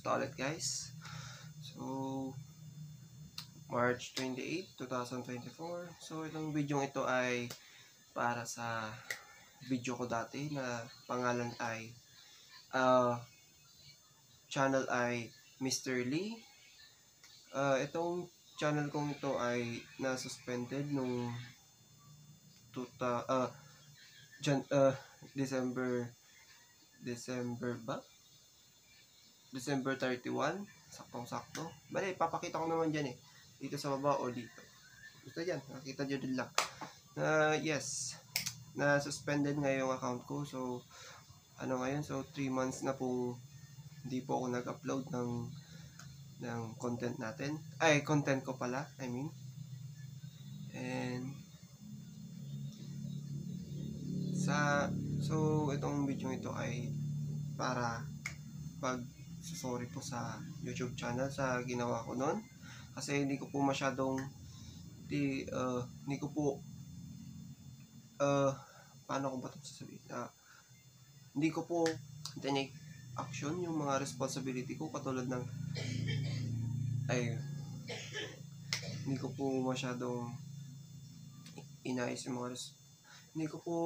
Kamusta ulit guys? So, March 28, 2024. So, itong video ito ay para sa video ko dati na pangalan ay channel ay Mr. Lee. Itong channel kong ito ay na-suspended nung December 31, saktong-sakto. Bale, papakita ko naman dyan dito sa baba o dito. Basta dyan, nakita nyo din lang. Yes, na-suspended nga yung account ko. So, ngayon? So, 3 months na pong hindi po ako nag-upload ng content natin. Ay, content ko pala, I mean. And, so, itong video ito ay para sorry po sa YouTube channel sa ginawa ko noon kasi hindi ko po masyadong hindi ko po paano ko ba ito sasabihin, hindi ko po tinake action yung mga responsibility ko katulad ng hindi ko po masyadong inayos yung hindi ko po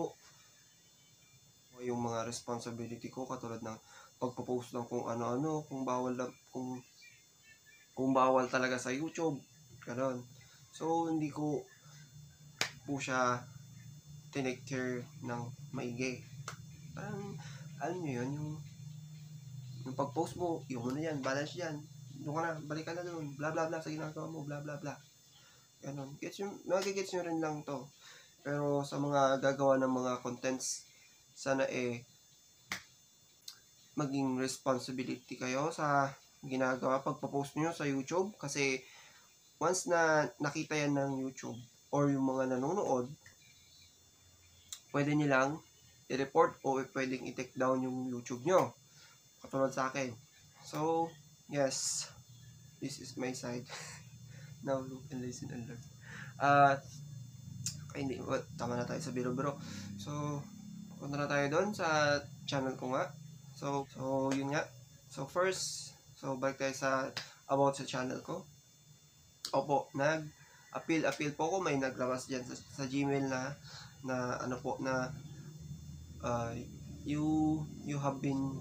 yung mga responsibility ko katulad ng pagpo-post lang kung ano-ano, kung bawal talaga sa YouTube, gano'n. So, hindi ko po siya tinake care ng maigi. Parang, alam nyo yun, yung pag-post mo, yung ano yan, balance yan, doon ka na, balik ka na doon, bla bla bla, sa ginagawa mo, bla bla bla. Gano'n. Nagigets nyo rin lang to. Pero sa mga gagawa ng mga contents, sana maging responsibility kayo sa ginagawa pagpo-post nyo sa YouTube kasi once na nakita yan ng YouTube or yung mga nanonood, pwede nilang i-report o pwedeng i-take down yung YouTube nyo katulad sa akin. So, yes, this is my side. Now look and listen and learn. Hindi, tama na tayo sa biro-biro. So, punta na tayo doon sa channel ko nga. So yun nga. So first, balik tayo about sa channel ko. Opo, nag-appeal po ko. May naglabas dyan sa Gmail na ano po, na you have been,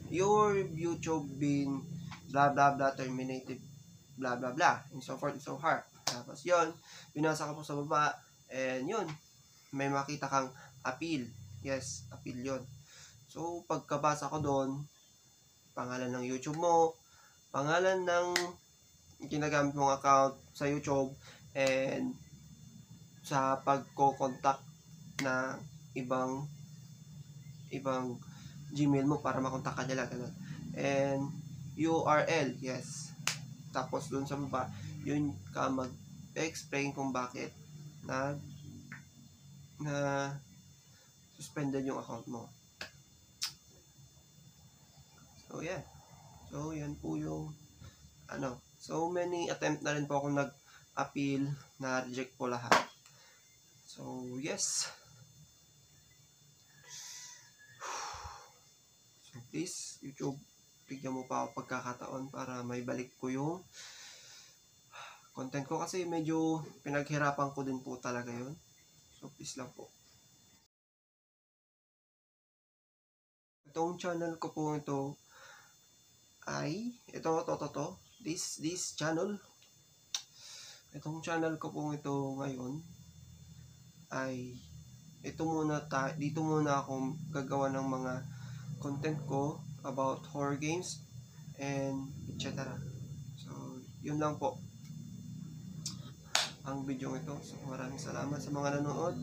your YouTube been blah blah blah terminated, blah blah blah, and so forth and so hard. Tapos yun, binasa ko po sa baba, and yun, may makita kang appeal. Yes, appeal yun. So, pagkabasa ko doon, pangalan ng YouTube mo, pangalan ng ginagamit mong account sa YouTube, and sa pagko-contact na ibang Gmail mo para makontak ka nila, ganun. And URL, yes. Tapos doon sa baba, yun ka mag-explain kung bakit na suspended yung account mo. So, yeah. So, yan po yung So, many attempt na rin po akong nag-appeal na reject po lahat. So, yes. So, please, YouTube, bigyan mo pa ako pagkakataon para may balik ko yung content ko kasi medyo pinaghirapan ko din po talaga yun. So, please lang po. Itong channel ko po ito ay, this channel, itong channel ko po ito ngayon ay, dito muna ako gagawa ng mga content ko about horror games and etc. So, yun lang po ang video ito. So, maraming salamat sa mga nanonood.